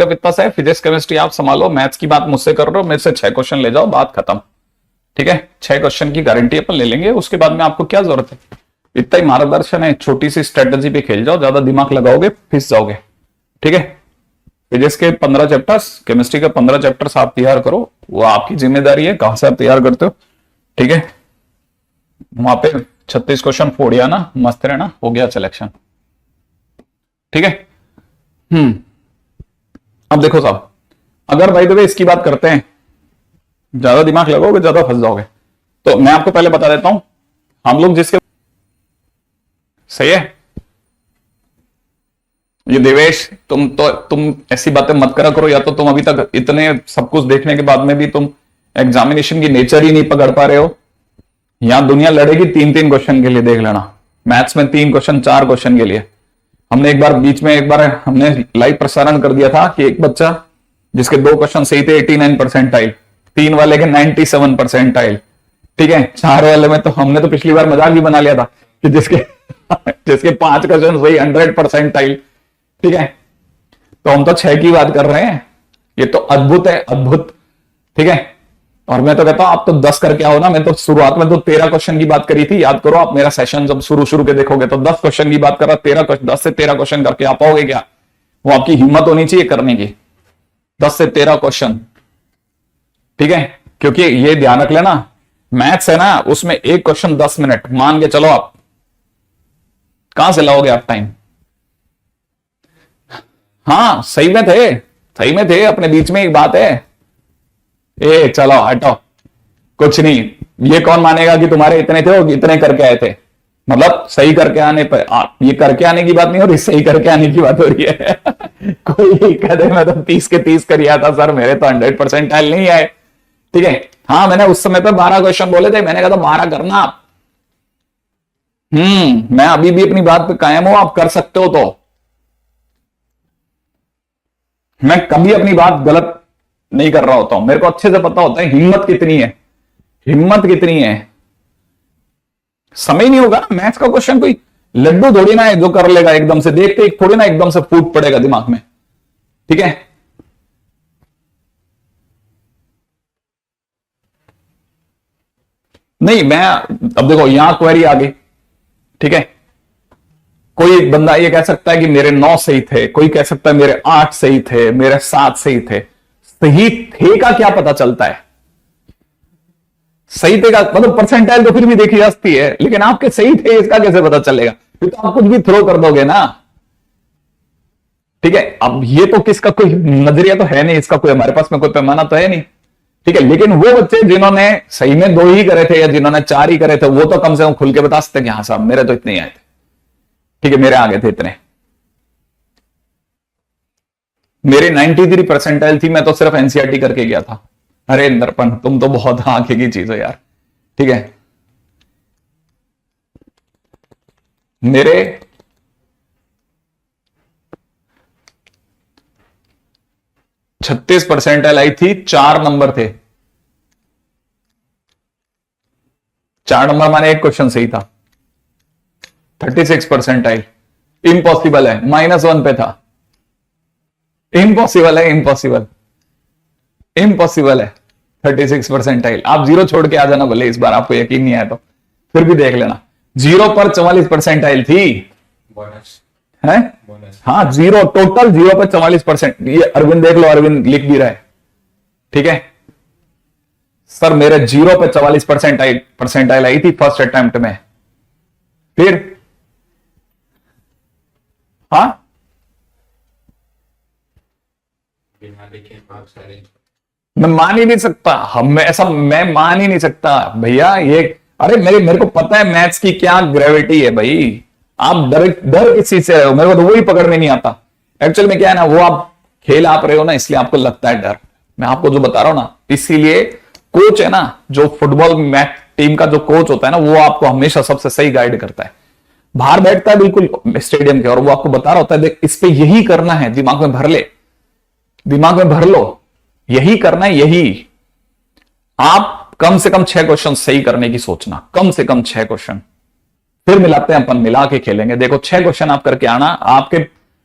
सकते हो कितना सा है। फिजिक्स केमिस्ट्री आप संभालो, मैथ्स की बात मुझसे कर रहे हो, मेरे से 6 क्वेश्चन ले जाओ, बात खत्म। ठीक है, 6 क्वेश्चन की गारंटी अपन ले लेंगे, उसके बाद में आपको क्या जरूरत है, इतना ही मार्गदर्शन है, छोटी सी स्ट्रेटेजी पे खेल जाओ, ज्यादा दिमाग लगाओगे फिस जाओगे। ठीक है, फिजिक्स के 15 चैप्टर्स, केमिस्ट्री के 15 चैप्टर्स आप तैयार करो, वो आपकी जिम्मेदारी है, कहां से आप तैयार करते हो। ठीक है, वहां पे 36 क्वेश्चन फोड़िया ना, मस्त रहना, हो गया सिलेक्शन। ठीक है, अब देखो साहब, अगर भाई देखो इसकी बात करते हैं, ज्यादा दिमाग लगाओगे ज्यादा फंस जाओगे। तो मैं आपको पहले बता देता हूं, हम लोग जिसके, सही है ये देवेश, तुम ऐसी बातें मत करा करो, या तो तुम अभी तक इतने सब कुछ देखने के बाद में भी तुम एग्जामिनेशन की नेचर ही नहीं पकड़ पा रहे हो। यहां दुनिया लड़ेगी 3-3 क्वेश्चन के लिए, देख लेना, मैथ्स में 3 क्वेश्चन 4 क्वेश्चन के लिए। हमने एक बार बीच में हमने लाइव प्रसारण कर दिया था कि एक बच्चा जिसके 2 क्वेश्चन सही थे 89 परसेंटाइल, 3 वाले के 97 परसेंटाइल। ठीक है, 4 वाले में तो हमने तो पिछली बार मजाक भी बना लिया था कि जिसके 5 क्वेश्चन वही 100 परसेंटाइल। ठीक है, तो हम तो 6 की बात कर रहे हैं, ये तो अद्भुत है, अद्भुत। ठीक है, और मैं तो कहता हूं आप तो 10 करके आओ ना। मैं तो शुरुआत में तो 13 क्वेश्चन की बात करी थी, याद करो आप मेरा सेशन जब शुरू के देखोगे तो 10 क्वेश्चन की बात कर रहा, 10 से 13 क्वेश्चन करके आ पाओगे क्या? वो आपकी हिम्मत होनी चाहिए करने की, 10 से 13 क्वेश्चन। ठीक है, क्योंकि ये ध्यान रख लेना, मैथ्स है ना, उसमें एक क्वेश्चन 10 मिनट मान के चलो, आप कहां से लाओगे आप टाइम? हाँ सही में थे, अपने बीच में एक बात है, ए चलो हटो, कुछ नहीं, ये कौन मानेगा कि तुम्हारे इतने थे और इतने करके आए थे। मतलब सही करके आने पर, ये करके आने की बात नहीं हो रही, सही करके आने की बात हो रही है। कोई कहते मैं तो 30 के 30 कर था सर, मेरे तो 100 परसेंटाइल नहीं आए। ठीक है, हाँ मैंने उस समय पर 12 क्वेश्चन बोले थे, मैंने कहा था 12 करना आप। मैं अभी भी अपनी बात पे कायम हूं, आप कर सकते हो। तो मैं कभी अपनी बात गलत नहीं कर रहा होता हूं, मेरे को अच्छे से पता होता है हिम्मत कितनी है, हिम्मत कितनी है। समय नहीं होगा, मैथ्स का क्वेश्चन कोई लड्डू थोड़ी ना है जो कर लेगा एकदम से, देखते एक थोड़ी ना एकदम से फूट पड़ेगा दिमाग में। ठीक है, नहीं मैं, अब देखो यहां क्वेरी आ गई। ठीक है, कोई बंदा ये कह सकता है कि मेरे 9 सही थे, कोई कह सकता है मेरे 8 सही थे, मेरे 7 सही थे। सही थे का क्या पता चलता है? सही थे का मतलब परसेंटाइल तो फिर भी देखी जा सकती है, लेकिन आपके सही थे इसका कैसे पता चलेगा? फिर तो आप कुछ भी थ्रो कर दोगे ना। ठीक है, अब ये तो किसका कोई नजरिया तो है नहीं, इसका कोई हमारे पास में कोई पैमाना तो है नहीं। ठीक है, लेकिन वो बच्चे जिन्होंने सही में 2 ही करे थे या जिन्होंने 4 ही करे थे, वो तो कम से कम खुल के बता सकते कि हाँ साहब मेरे तो इतने ही आए थे। ठीक है, मेरे आ गए थे इतने, मेरी 93 परसेंटाइल थी, मैं तो सिर्फ एनसीईआरटी करके गया था। अरे नरपन तुम तो बहुत आंखें की चीज हो यार। ठीक है, मेरे 36 परसेंटाइल आई थी, 4 नंबर थे, 4 नंबर माने एक क्वेश्चन सही था। 36 परसेंटाइल इम्पॉसिबल है, -1 पे था, इम्पॉसिबल है, इम्पॉसिबल है 36 परसेंटाइल। आप 0 छोड़ के आ जाना भले, इस बार आपको यकीन नहीं आया तो फिर भी देख लेना। 0 पर 44 परसेंटाइल थी, है हाँ 0 टोटल, 0 पर 44%। ये अरविंद देख लो, अरविंद लिख भी रहा है। ठीक है सर, मेरे 0 पे 44 परसेंटाइल आई थी फर्स्ट अटेम्प्ट में। फिर हाँ मैं मान ही नहीं सकता, मैं मान ही नहीं सकता भैया ये। अरे मेरे को पता है मैथ्स की क्या ग्रेविटी है भाई। आप डर किस चीज से रहे हो, मेरे को तो वही पकड़ में नहीं आता। एक्चुअल में क्या है ना, वो आप खेल आप रहे हो ना, इसलिए आपको लगता है डर। मैं आपको जो बता रहा हूं ना, इसीलिए कोच है ना, जो फुटबॉल मैच टीम का जो कोच होता है ना, वो आपको हमेशा सबसे सही गाइड करता है। बाहर बैठता है बिल्कुल स्टेडियम के, और वो आपको बता रहा होता है देख इस पे यही करना है, दिमाग में भर ले, दिमाग में भर लो, यही करना है, यही। आप कम से कम 6 क्वेश्चन सही करने की सोचना, कम से कम 6 क्वेश्चन। फिर मिलाते हैं अपन, मिला के खेलेंगे। देखो 6 क्वेश्चन आप करके आना, आपके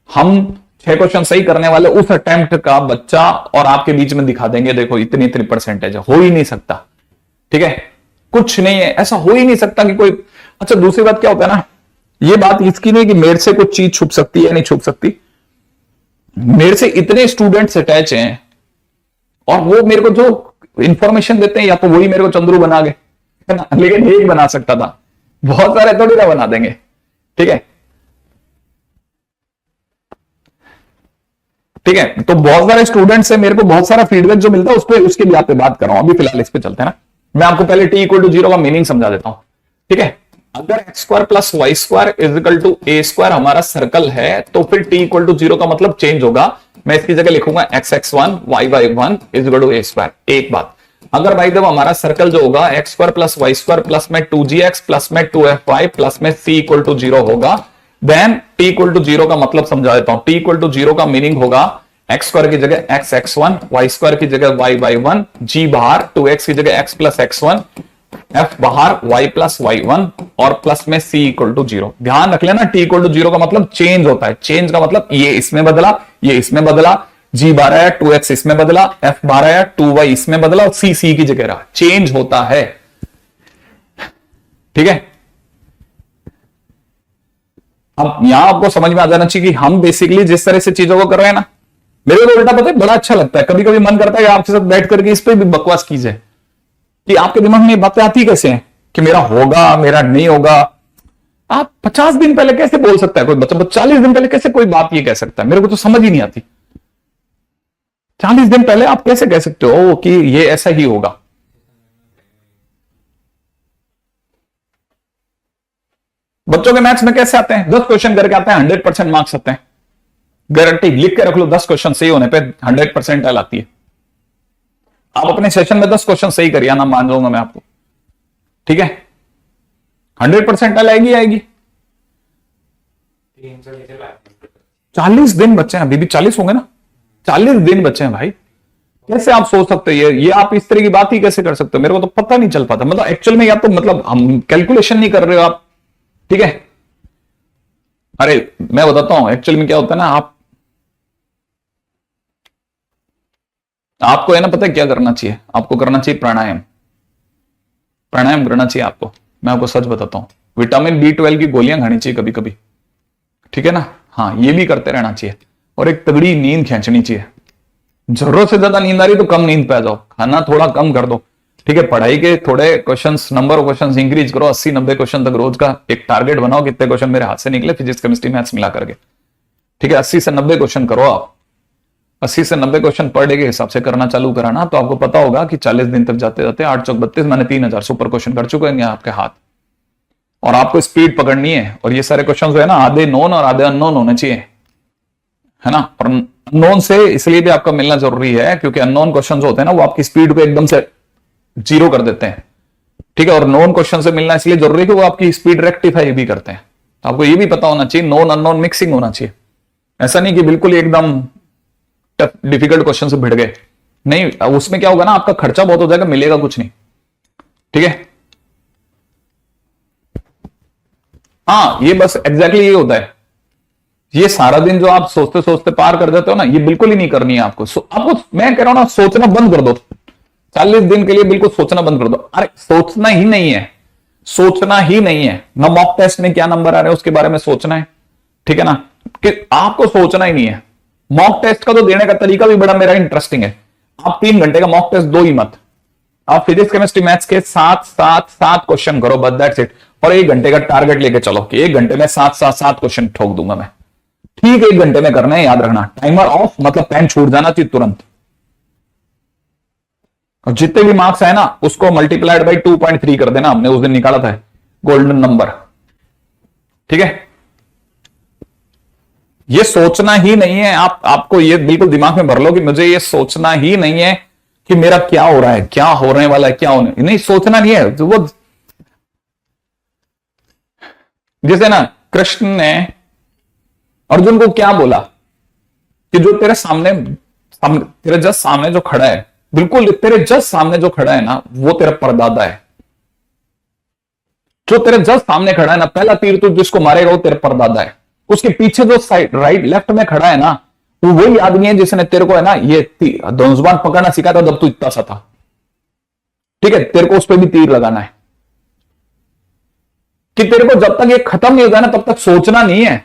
हम 6 क्वेश्चन सही करने वाले उस अटेम्प्ट का बच्चा और आपके बीच में दिखा देंगे, देखो इतनी इतनी परसेंटेज है। हो ही नहीं सकता, ठीक है, कुछ नहीं है, ऐसा हो ही नहीं सकता कि कोई। अच्छा दूसरी बात क्या होता है ना, ये बात इसकी नहीं कि मेरे से कुछ चीज छुप सकती है या नहीं छुप सकती। मेरे से इतने स्टूडेंट्स अटैच हैं और वो मेरे को जो इंफॉर्मेशन देते हैं या तो वही मेरे को चंद्रू बना गए, है ना, लेकिन एक बना सकता था, बहुत सारे थोड़ी ना बना देंगे, ठीक है। ठीक है, तो बहुत सारे स्टूडेंट से मेरे को बहुत सारा फीडबैक जो मिलता है उस पर, उसके भी आप पे बात कर रहा हूं। अभी फिलहाल इस पे चलते हैं ना, मैं आपको पहले टी इक्वल टू 0 का मीनिंग समझा देता हूं, ठीक है। अगर x square plus y square is equal to a square हमारा सर्कल है, तो फिर टी इक्वल टू 0 का मतलब चेंज होगा। मैं इसकी जगह लिखूंगा x x one y y one is equal to a square. एक बात, अगर भाई जब हमारा सर्कल जो होगा x square plus y square plus में 2gx प्लस में 2fy प्लस में c इक्वल टू 0 होगा, देन t इक्वल टू 0 का मतलब समझा देता हूं। t इक्वल टू 0 का मीनिंग होगा एक्स स्क्वायर की जगह x x one, y square की जगह वाई वाई वन, जी बाहर, 2x की जगह x plus x one, f बाहर y प्लस वाई वन और प्लस में c इक्वल टू 0। ध्यान रख लेना t इक्वल टू 0 का मतलब चेंज होता है। चेंज का मतलब ये इसमें बदला, ये इसमें बदला, g बाहर आया, 2x इसमें बदला, f बाहर आया, 2y इसमें बदला और c की जगह रहा। चेंज होता है, ठीक है। अब यहां आपको समझ में आ जाना चाहिए कि हम बेसिकली जिस तरह से चीजों को कर रहे हैं ना, मेरे को उल्टा पता है बड़ा अच्छा लगता है। कभी कभी मन करता है आपके साथ बैठ करके इस पे भी बकवास कीजिए कि आपके दिमाग में बातें आती कैसे हैं कि मेरा होगा मेरा नहीं होगा। आप 50 दिन पहले कैसे बोल सकता है कोई बच्चा, 40 दिन पहले कैसे कोई बात ये कह सकता है, मेरे को तो समझ ही नहीं आती। 40 दिन पहले आप कैसे कह सकते हो कि ये ऐसा ही होगा। बच्चों के मैथ्स में कैसे आते हैं, 10 क्वेश्चन करके आते हैं, 100% मार्क्स आते हैं, गारंटी लिख के रख लो। 10 क्वेश्चन सही होने पे 100% आती है। आप अपने सेशन में 10 क्वेश्चन सही करिए ना, मान लूंगा मैं आपको, ठीक है, 100% आएगी आएगी। 40 दिन बच्चे हैं, अभी भी 40 होंगे ना, 40 दिन बच्चे हैं भाई। कैसे आप सोच सकते हो ये आप इस तरह की बात ही कैसे कर सकते हो, मेरे को तो पता नहीं चल पाता। मतलब एक्चुअल में या तो मतलब हम कैलकुलेशन नहीं कर रहे हो आप, ठीक है। अरे मैं बताता हूं एक्चुअल में क्या होता है ना, आपको है ना पता है क्या करना चाहिए, आपको करना चाहिए प्राणायाम। प्राणायाम करना चाहिए आपको, मैं आपको सच बताता हूं। विटामिन B12 की गोलियां खानी चाहिए कभी कभी, ठीक है ना। हाँ ये भी करते रहना चाहिए और एक तगड़ी नींद खींचनी चाहिए। जरूरत से ज्यादा नींद आ रही तो कम नींद पे आ जाओ, खाना थोड़ा कम कर दो, ठीक है। पढ़ाई के थोड़े questions, number of questions increase करो, 80-90 क्वेश्चन तक रोज का एक टारगेट बनाओ, कितने क्वेश्चन मेरे हाथ से निकले फिजिक्स केमिस्ट्री मैथ्स मिला करके, ठीक है। 80 से 90 क्वेश्चन करो आप, 80 से 90 क्वेश्चन पर डे के हिसाब से करना चालू कराना, तो आपको पता होगा कि 40 दिन तक जाते जाते 8 चौक 32 मैंने 3000 सुपर क्वेश्चन कर चुके हैं आपके हाथ। और आपको स्पीड पकड़नी है, और ये सारे क्वेश्चन जो है ना आधे नोन और आधे अननोन होने चाहिए, है ना। और अननोन से इसलिए भी आपका मिलना जरूरी है क्योंकि अननोन क्वेश्चन जो होते हैं ना वो आपकी स्पीड को एकदम से 0 कर देते हैं, ठीक है। और नोन क्वेश्चन से मिलना इसलिए जरूरी है कि वो आपकी स्पीड रेक्टिफाई भी करते हैं। तो आपको ये भी पता होना चाहिए, नोन अननोन मिक्सिंग होना चाहिए। ऐसा नहीं कि बिल्कुल एकदम टफ डिफिकल्ट क्वेश्चन से भिड़ गए, नहीं, उसमें क्या होगा ना आपका खर्चा बहुत हो जाएगा, मिलेगा कुछ नहीं, ठीक है। हाँ ये बस एग्जैक्टली ये होता है। ये सारा दिन जो आप सोचते सोचते पार कर देते हो ना, ये बिल्कुल ही नहीं करनी है आपको। आपको मैं कह रहा हूं ना, सोचना बंद कर दो 40 दिन के लिए, बिल्कुल सोचना बंद कर दो। अरे सोचना ही नहीं है, सोचना ही नहीं है ना। मॉक टेस्ट में क्या नंबर आ रहे हैं उसके बारे में सोचना है, ठीक है ना, कि आपको सोचना ही नहीं है। मॉक टेस्ट का तो देने का तरीका भी बड़ा मेरा इंटरेस्टिंग है। आप 3 घंटे का मॉक टेस्ट दो ही मत, आप फिजिक्स केमिस्ट्री मैथ्स के 7 क्वेश्चन करो, बस दैट्स इट। और 1 घंटे का टारगेट लेके चलो कि 1 घंटे में 7 क्वेश्चन ठोक दूंगा मैं, ठीक है। 1 घंटे में करना है, याद रखना। टाइमर ऑफ मतलब पेन छूट जाना चाहिए तुरंत। और जितने भी मार्क्स है ना उसको मल्टीप्लाइड बाई 2.3 कर देना, हमने उस दिन निकाला था गोल्डन नंबर, ठीक है। ये सोचना ही नहीं है, आपको ये बिल्कुल दिमाग में भर लो कि मुझे ये सोचना ही नहीं है कि मेरा क्या हो रहा है, क्या होने वाला है, क्या होने नहीं, सोचना नहीं है। तो वो जैसे ना कृष्ण ने अर्जुन को क्या बोला कि जो तेरे सामने तेरे जस्ट सामने जो खड़ा है, बिल्कुल तेरे जस्ट सामने जो खड़ा है ना वो तेरा परदादा है। जो तेरे जस्ट सामने खड़ा है ना, पहला तीर तू जिसको मारेगा वो तेरा परदादा है। उसके पीछे जो साइड राइट लेफ्ट में खड़ा है ना, वो वही आदमी है जिसने तेरे को है ना ये धनुष्बाण पकड़ना सिखाया था जब तू इतना सा था। ठीक है, तेरे को उस पर भी तीर लगाना है कि तेरे को जब तक ये खत्म नहीं होगा ना तब तक सोचना नहीं है,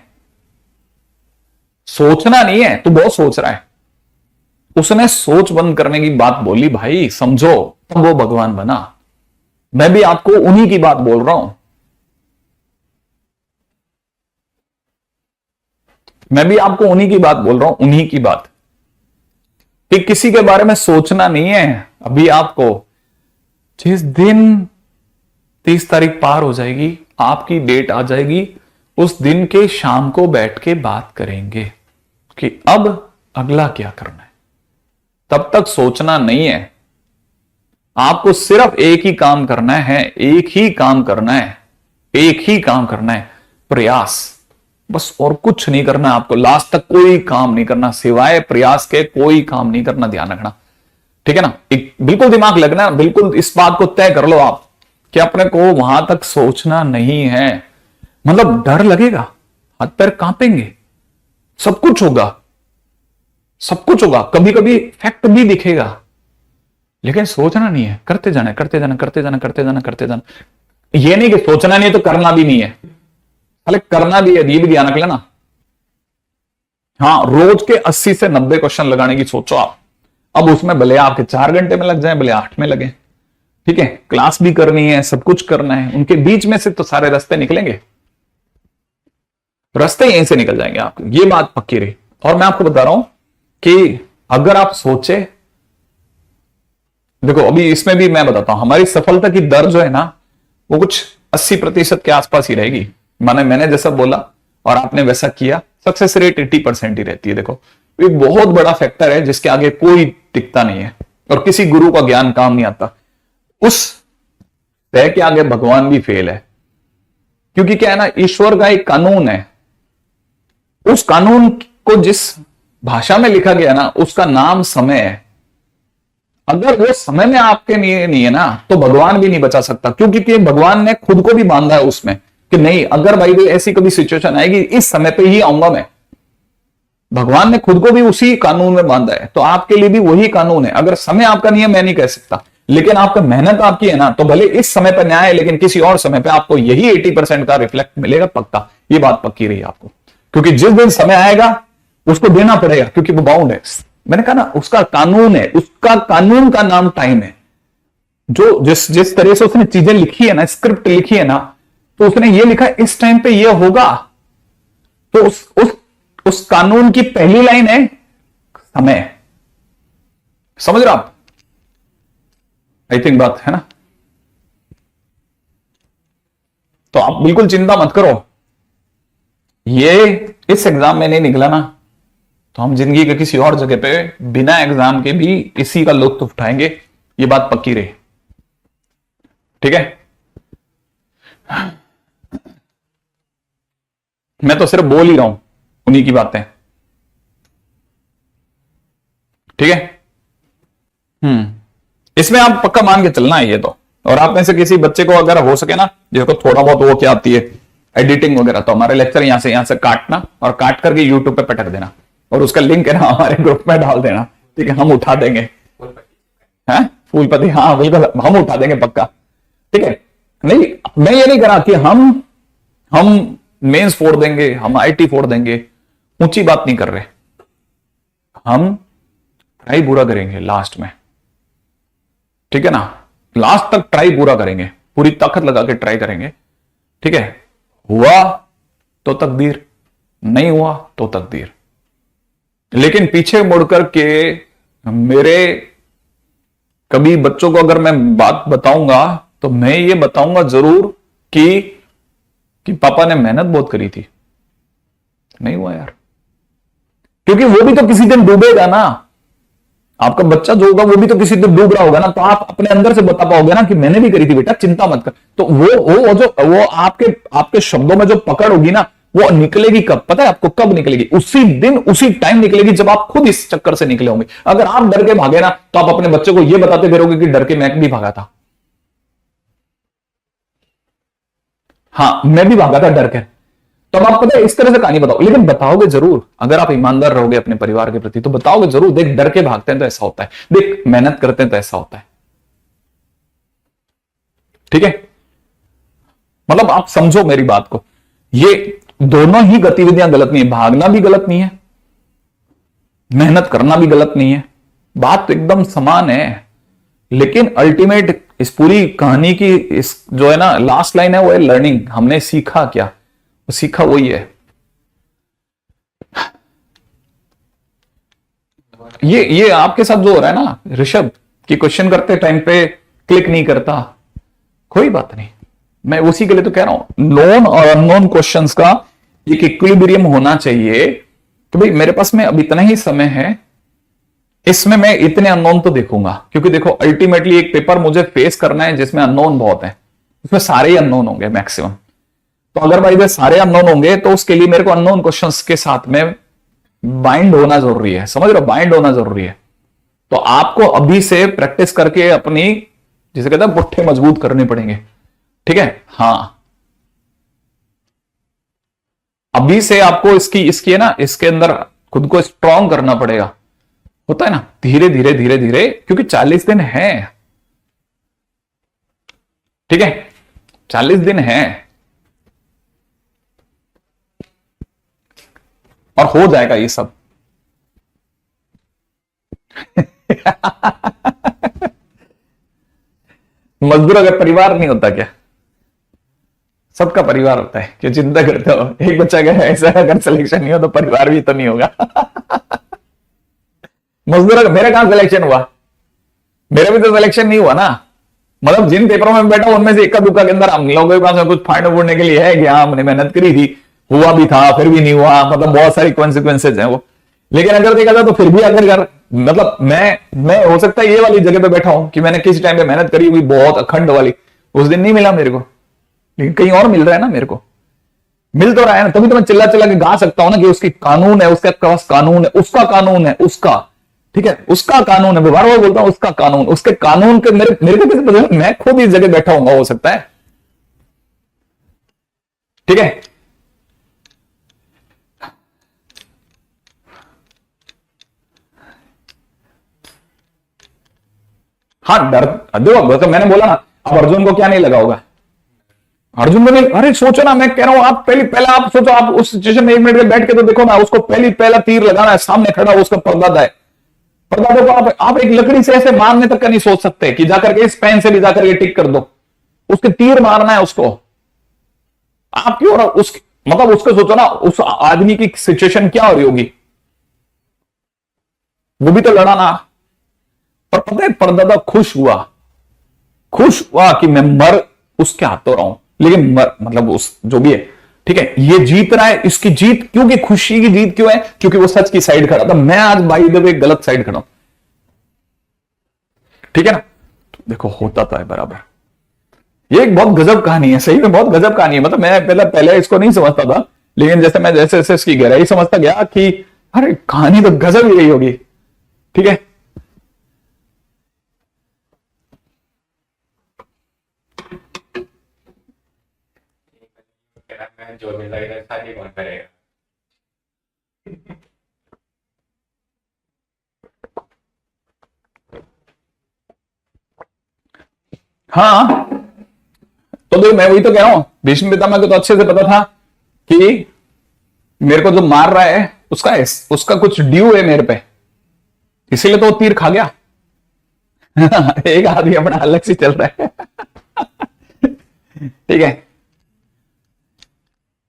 सोचना नहीं है। तू बहुत सोच रहा है। उसने सोच बंद करने की बात बोली भाई, समझो, तब वो भगवान बना। मैं भी आपको उन्हीं की बात बोल रहा हूं, मैं भी आपको उन्हीं की बात बोल रहा हूं, उन्हीं की बात, कि किसी के बारे में सोचना नहीं है। अभी आपको जिस दिन 30 तारीख पार हो जाएगी, आपकी डेट आ जाएगी, उस दिन के शाम को बैठ के बात करेंगे कि अब अगला क्या करना है। तब तक सोचना नहीं है। आपको सिर्फ एक ही काम करना है, एक ही काम करना है, एक ही काम करना है, प्रयास। बस और कुछ नहीं करना है आपको। लास्ट तक कोई काम नहीं करना, सिवाय प्रयास के कोई काम नहीं करना। ध्यान रखना, ठीक है ना। एक बिल्कुल दिमाग लगना, बिल्कुल इस बात को तय कर लो आप कि अपने को वहां तक सोचना नहीं है। मतलब डर लगेगा, हाथ पैर कांपेंगे, सब कुछ होगा, सब कुछ होगा, कभी कभी फैक्ट भी दिखेगा, लेकिन सोचना नहीं है। करते जाना, करते जाना, करते जाना, करते जाना, करते जाना। ये नहीं कि सोचना नहीं है तो करना भी नहीं है, अरे करना भी है, ये भी ध्यान रख लेना। हाँ, रोज के 80 से 90 क्वेश्चन लगाने की सोचो आप। अब उसमें भले आपके 4 घंटे में लग जाए, भले 8 में लगे, ठीक है। क्लास भी करनी है, सब कुछ करना है, उनके बीच में से तो सारे रास्ते निकलेंगे, रास्ते यहीं से निकल जाएंगे आपके, ये बात पक्की रही। और मैं आपको बता रहा हूं कि अगर आप सोचे, देखो अभी इसमें भी मैं बताता हूं, हमारी सफलता की दर जो है ना वो कुछ 80% के आसपास ही रहेगी। मैंने जैसा बोला और आपने वैसा किया, सक्सेस रेट 80% ही रहती है। देखो एक बहुत बड़ा फैक्टर है जिसके आगे कोई टिकता नहीं है, और किसी गुरु का ज्ञान काम नहीं आता। उस तय के आगे भगवान भी फेल है, क्योंकि क्या है ना, ईश्वर का एक कानून है। उस कानून को जिस भाषा में लिखा गया ना, उसका नाम समय है। अगर वो समय में आपके लिए नहीं है ना, तो भगवान भी नहीं बचा सकता, क्योंकि भगवान ने खुद को भी बांधा है उसमें कि नहीं, अगर भाई ऐसी कभी सिचुएशन आएगी, इस समय पे ही आऊंगा मैं। भगवान ने खुद को भी उसी कानून में बांधा है, तो आपके लिए भी वही कानून है। अगर समय आपका नहीं है, मैं नहीं कह सकता, लेकिन आपका मेहनत आपकी है ना, तो भले इस समय पर न्याय है, लेकिन किसी और समय पे आपको यही 80% का रिफ्लेक्ट मिलेगा, पक्का। ये बात पक्की रही आपको, क्योंकि जिस दिन समय आएगा उसको देना पड़ेगा, क्योंकि वो बाउंड है। मैंने कहा ना, उसका कानून है, उसका कानून का नाम टाइम है। जो जिस तरह से उसने चीजें लिखी है ना, स्क्रिप्ट लिखी है ना, तो उसने ये लिखा इस टाइम पे ये होगा। तो उस कानून की पहली लाइन है समय। समझ रहे आप? आई थिंक बात है ना। तो आप बिल्कुल चिंता मत करो, ये इस एग्जाम में नहीं निकला ना, तो हम जिंदगी के किसी और जगह पे बिना एग्जाम के भी इसी का लुत्फ उठाएंगे। ये बात पक्की रही, ठीक है। मैं तो सिर्फ बोल ही रहा हूं उन्हीं की बातें, ठीक है। इसमें आप पक्का मान के चलना है ये तो। और आप में से किसी बच्चे को अगर हो सके ना, जिसको थोड़ा बहुत वो क्या आती है, एडिटिंग वगैरह, तो हमारे लेक्चर यहां से काटना और काट करके यूट्यूब पे पटक देना, और उसका लिंक है ना हमारे ग्रुप में डाल देना, ठीक है। हम उठा देंगे, हैं फूलपति, हाँ बिल्कुल हम उठा देंगे पक्का, ठीक है। नहीं, मैं ये नहीं करा कि हम मेंस फोड़ देंगे, हम आईटी फोड़ देंगे, ऊंची बात नहीं कर रहे। हम ट्राई पूरा करेंगे लास्ट में, ठीक है ना। लास्ट तक ट्राई पूरा करेंगे, पूरी ताकत लगा के ट्राई करेंगे, ठीक है। हुआ तो तकदीर, नहीं हुआ तो तकदीर। लेकिन पीछे मुड़कर के मेरे कभी बच्चों को अगर मैं बात बताऊंगा, तो मैं ये बताऊंगा जरूर कि पापा ने मेहनत बहुत करी थी, नहीं हुआ यार। क्योंकि वो भी तो किसी दिन डूबेगा ना, आपका बच्चा जो होगा वो भी तो किसी दिन डूब रहा होगा ना, तो आप अपने अंदर से बता पाओगे ना कि मैंने भी करी थी बेटा, चिंता मत कर। तो वो आपके शब्दों में जो पकड़ होगी ना, वो निकलेगी कब पता है आपको? कब निकलेगी? उसी दिन उसी टाइम निकलेगी जब आप खुद इस चक्कर से निकले होंगे। अगर आप डर के भागे ना, तो आप अपने बच्चे को यह बताते फिरोगे कि डर के मैं भी भागा था। हाँ, मैं भी भागा था डर के, तो अब आप पता है इस तरह से कहानी बताओ, लेकिन बताओगे जरूर, अगर आप ईमानदार रहोगे अपने परिवार के प्रति तो बताओगे जरूर। देख डर के भागते हैं तो ऐसा होता है, देख मेहनत करते हैं तो ऐसा होता है। ठीक है, मतलब आप समझो मेरी बात को, ये दोनों ही गतिविधियां गलत नहीं है, भागना भी गलत नहीं है, मेहनत करना भी गलत नहीं है, बात तो एकदम समान है। लेकिन अल्टीमेट इस पूरी कहानी की इस जो है ना लास्ट लाइन है वो है लर्निंग। हमने सीखा क्या, वो सीखा वही है। ये आपके साथ जो हो रहा है ना ऋषभ, कि क्वेश्चन करते टाइम पे क्लिक नहीं करता, कोई बात नहीं, मैं उसी के लिए तो कह रहा हूं नोन और अननोन क्वेश्चंस का एक इक्विलिब्रियम होना चाहिए कि भाई मेरे पास में अब इतना ही समय है, इसमें मैं इतने अननोन तो देखूंगा, क्योंकि देखो अल्टीमेटली एक पेपर मुझे फेस करना है जिसमें अननोन बहुत है, उसमें सारे ही अननोन होंगे मैक्सिमम। तो अगर भाई सारे अननोन होंगे तो उसके लिए मेरे को अननोन क्वेश्चंस के साथ में बाइंड होना जरूरी है, समझ रहे हो, बाइंड होना जरूरी है। तो आपको अभी से प्रैक्टिस करके अपनी जिसे कहते हैं पुट्ठे मजबूत करने पड़ेंगे। ठीक है, हाँ अभी से आपको इसकी है ना, इसके अंदर खुद को स्ट्रांग करना पड़ेगा, होता है ना, धीरे धीरे धीरे धीरे, क्योंकि 40 दिन है। ठीक है, 40 दिन है और हो जाएगा ये सब। मजदूर अगर परिवार नहीं होता क्या, सबका परिवार होता है, क्यों चिंता करते हो, एक बच्चा का ऐसा अगर सिलेक्शन नहीं हो तो परिवार भी तो नहीं होगा। मजदूर मेरा कहां सिलेक्शन हुआ, मेरा भी तो सिलेक्शन नहीं हुआ ना, मतलब जिन पेपरों में बैठा उनमें से इक्का दुक्का के अंदर हम लोगों के पास कुछ फाइंड ढूंढने के लिए है कि हाँ हमने मेहनत करी थी, हुआ भी था फिर भी नहीं हुआ, मतलब बहुत सारी कॉन्सिक्वेंसेज हैं वो। लेकिन अगर देखा जाए तो फिर भी अगर मतलब मैं हो सकता है ये वाली जगह पे बैठा हूं कि मैंने किसी टाइम पे मेहनत करी हुई बहुत अखंड वाली, उस दिन नहीं मिला मेरे को, लेकिन कहीं और मिल रहा है ना, मेरे को मिल तो रहा है ना, तभी तो मैं चिल्ला चिल्ला के गा सकता हूं ना कि उसकी कानून है, उसके पास कानून है, उसका कानून है, उसका, ठीक है, उसका कानून है, बार बार बोलता हूं उसका कानून, उसके कानून के मेरे को कैसे पता, मैं खुद इस जगह बैठा हूंगा हो सकता है। ठीक है, हाँ डर देखो, तो मैंने बोला ना, अब अर्जुन को क्या नहीं लगा होगा, अर्जुन को नहीं, अरे सोचो ना, मैं कह रहा हूं आप पहले आप सोचो, आप उस सिचुएशन में 1 मिनट में बैठ के तो देखो ना, उसको पहला तीर लगाना है, सामने खड़ा उसका परदादा है, परदादे को आप एक लकड़ी से ऐसे मारने तक का नहीं सोच सकते कि जाकर के इस पेन से भी जाकर के टिक कर दो, उसके तीर मारना है उसको। आप क्यों मतलब उसको सोचो ना, उस आदमी की सिचुएशन क्या हो रही होगी, वो भी तो लड़ा ना। पर पता है परदादा खुश हुआ कि मैं मर उसके हाथों रहा हूं, लेकिन मतलब उस जो भी है, ठीक है, ये जीत रहा है, इसकी जीत क्योंकि खुशी की जीत क्यों है, क्योंकि वो सच की साइड खड़ा था, मैं आज बाई द वे गलत साइड खड़ा हूं। ठीक है ना, तो देखो होता तो है बराबर। ये एक बहुत गजब कहानी है, सही में बहुत गजब कहानी है, मतलब मैं पहले इसको नहीं समझता था, लेकिन जैसे इसकी गहराई समझता गया कि अरे कहानी तो गजब ही रही होगी। ठीक है, जो मिल रहा है शादी कौन करेगा। हाँ तो देखो मैं वही तो कह रहा हूं, भीष्म पितामह को तो अच्छे से पता था कि मेरे को जो मार रहा है उसका कुछ ड्यू है मेरे पे, इसीलिए तो वो तीर खा गया। एक आदमी अपना अलग से चल रहा है। ठीक है,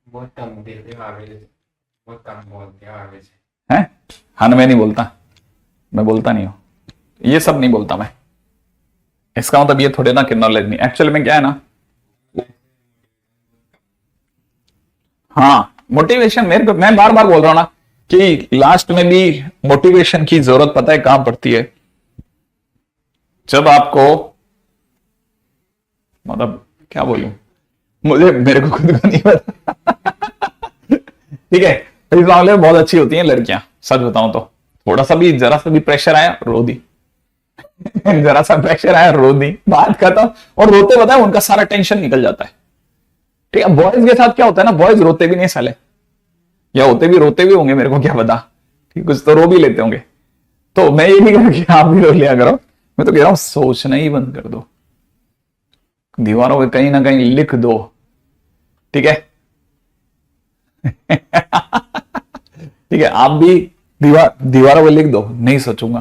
बहुत कम देखते हो आगे, बहुत कम बोलते हो आगे से हैं? हाँ मैं नहीं बोलता, मैं बोलता नहीं हूं, ये सब नहीं बोलता मैं, इसका मतलब ये थोड़े ना कि नॉलेज नहीं, एक्चुअली में क्या है ना, हाँ मोटिवेशन मेरे को, मैं बार बार बोल रहा हूं ना कि लास्ट में भी मोटिवेशन की जरूरत पता है कहां पड़ती है, जब आपको, मतलब क्या बोलूं, मेरे को खुद को नहीं पता। ठीक है, इस मामले में बहुत अच्छी होती हैं लड़कियां, सच बताऊं तो, थोड़ा सा भी जरा सा भी प्रेशर आया रो दी। जरा सा प्रेशर आया रो दी, बात खत्म, और रोते बताए उनका सारा टेंशन निकल जाता है। ठीक है, बॉयज के साथ क्या होता है ना, बॉयज रोते भी नहीं साले, या होते भी रोते भी होंगे, मेरे को क्या पता, ठीक, कुछ तो रो भी लेते होंगे। तो मैं ये नहीं कह रहा कि आप भी रो लिया करो, मैं तो कह रहा हूं सोचना ही बंद कर दो, दीवारों पे कहीं ना कहीं लिख दो, ठीक है। ठीक है, आप भी दीवारों पे लिख दो, नहीं सोचूंगा,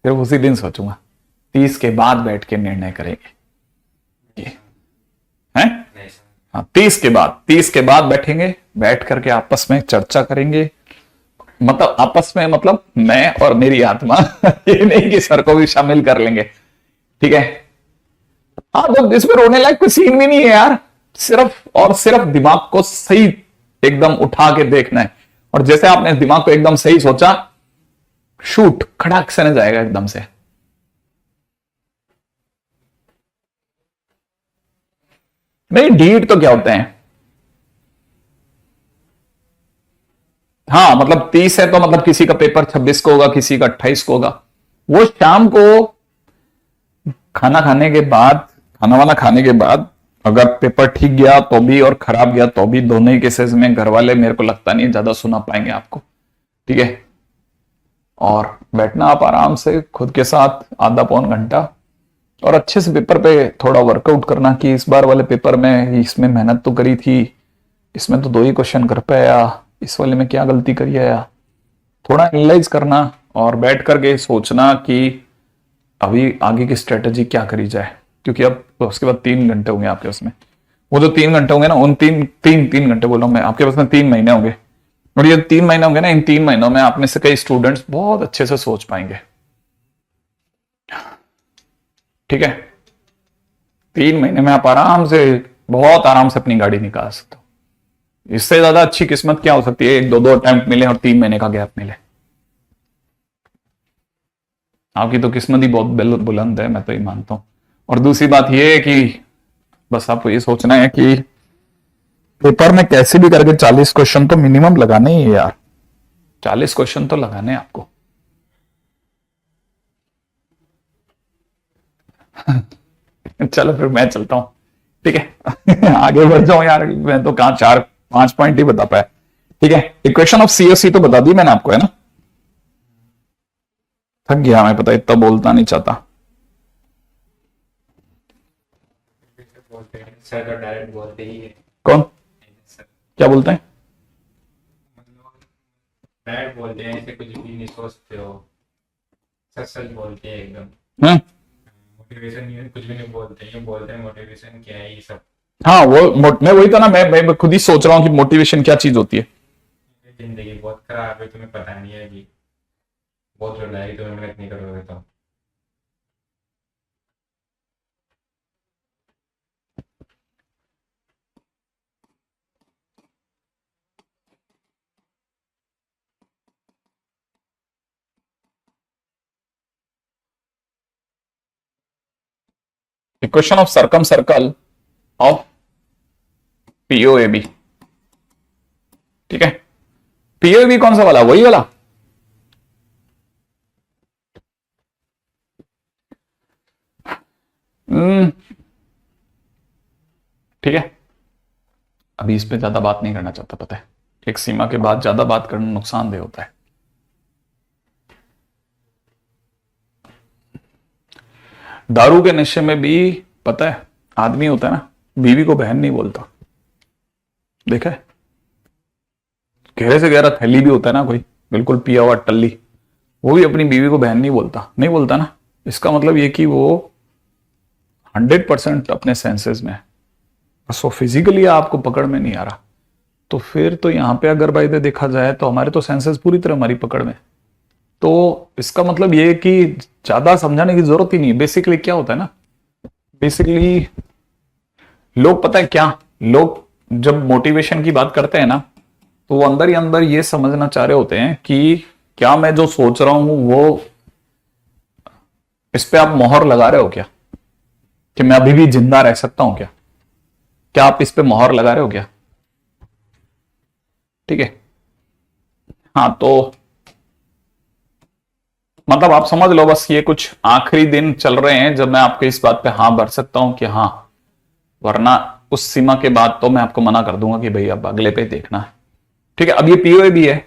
फिर उसी दिन सोचूंगा, 30 के बाद बैठ के निर्णय करेंगे, हैं? नहीं सर। हाँ, 30 के बाद बैठेंगे, बैठ करके आपस में चर्चा करेंगे, मतलब आपस में, मतलब मैं और मेरी आत्मा। ये नहीं कि सर को भी शामिल कर लेंगे, ठीक है। हाँ, तो इसमें रोने लायक कोई सीन भी नहीं है यार, सिर्फ और सिर्फ दिमाग को सही एकदम उठा के देखना है, और जैसे आपने दिमाग को एकदम सही सोचा, शूट खड़ाक से न जाएगा एकदम से। नहीं, डीट तो क्या होते हैं, हाँ मतलब 30 है तो मतलब किसी का पेपर 26 को होगा, किसी का 28 को होगा। वो शाम को खाना खाने के बाद, खाना वाना खाने के बाद अगर पेपर ठीक गया तो भी और खराब गया तो भी, दोनों ही केसेस में घर वाले मेरे को लगता नहीं ज्यादा सुना पाएंगे आपको, ठीक है। और बैठना आप आराम से खुद के साथ आधा पौन घंटा, और अच्छे से पेपर पे थोड़ा वर्कआउट करना कि इस बार वाले पेपर में इसमें मेहनत तो करी थी, इसमें तो 2 ही क्वेश्चन कर पाया, इस वाले में क्या गलती करी है, थोड़ा एनालाइज करना और बैठ करके सोचना कि अभी आगे की स्ट्रेटेजी क्या करी जाए, क्योंकि अब उसके बाद 3 घंटे होंगे आपके पास में, वो जो 3 घंटे होंगे ना, उन तीन घंटे बोल रहा हूं मैं, आपके पास में 3 महीने होंगे, और ये 3 महीने होंगे ना, इन 3 महीनों में आप में से कई स्टूडेंट्स बहुत अच्छे से सोच पाएंगे, ठीक है। 3 महीने में आप आराम से, बहुत आराम से अपनी गाड़ी निकाल सकते हो। इससे ज्यादा अच्छी किस्मत क्या हो सकती है, 1-2 अटेम्प्ट मिले और 3 महीने का गैप मिले। आपकी तो किस्मत ही बहुत बुलंद है, मैं तो ये मानता हूं। और दूसरी बात ये है कि बस आपको ये सोचना है कि पेपर में कैसे भी करके 40 क्वेश्चन तो मिनिमम लगाने ही है यार, 40 क्वेश्चन तो लगाने हैं आपको। चलो फिर मैं चलता हूं, ठीक है। आगे बढ़ जाऊं यार, मैं तो कहां 4-5 पॉइंट ही बता पाया, ठीक है। इक्वेशन ऑफ सीओसी तो बता दी मैंने आपको, है ना। थक गया मैं, पता इतना बोलता नहीं चाहता। बोलते हैं सर, तो डायरेक्ट बोलते ही है कौन सर, क्या बोलते हैं? मतलब डायरेक्ट बोलते हैं, ऐसे कुछ भी नहीं सोचते हो, सच सच बोलते हैं एकदम। मोटिवेशन नहीं, कुछ भी नहीं बोलते, ये बोलते हैं मोटिवेशन क्या है ये सब। हाँ, मैं वही तो ना, मैं खुद ही सोच रहा हूं कि मोटिवेशन क्या चीज होती है। जिंदगी बहुत खराब है, तुम्हें पता नहीं है अभी, बहुत रुलाएगी तुम्हें मेहनत नहीं करोगे तो। Equation of circumcircle of POAB, ठीक है। पीओएबी कौन सा वाला, वही वाला। ठीक है, अभी इस पे ज्यादा बात नहीं करना चाहता, पता है, एक सीमा के बाद ज्यादा बात करना नुकसानदेह होता है। दारू के नशे में भी पता है, आदमी होता है ना, बीवी को बहन नहीं बोलता, देखा है। गहरे से गहरा थैली भी होता है ना कोई, बिल्कुल पिया हुआ टल्ली, वो भी अपनी बीवी को बहन नहीं बोलता, नहीं बोलता ना। इसका मतलब ये कि वो 100% अपने सेंसेस में है, बस वो फिजिकली आपको पकड़ में नहीं आ रहा। तो फिर तो यहां पे अगर बाय द देखा जाए तो हमारे तो सेंसेस पूरी तरह हमारी पकड़ में, तो इसका मतलब ये है कि ज्यादा समझाने की जरूरत ही नहीं। बेसिकली क्या होता है ना, बेसिकली लोग, पता है क्या, लोग जब मोटिवेशन की बात करते हैं ना, तो वो अंदर ही अंदर ये समझना चाह रहे होते हैं कि क्या मैं जो सोच रहा हूं वो, इस पे आप मोहर लगा रहे हो क्या, कि मैं अभी भी जिंदा रह सकता हूं क्या, क्या आप इस पे मोहर लगा रहे हो क्या, ठीक है। हाँ, तो मतलब आप समझ लो, बस ये कुछ आखिरी दिन चल रहे हैं जब मैं आपके इस बात पे हाँ भर सकता हूं कि हाँ, वरना उस सीमा के बाद तो मैं आपको मना कर दूंगा कि भाई अब अगले पे देखना है। ठीक है, अब ये पीओए भी है,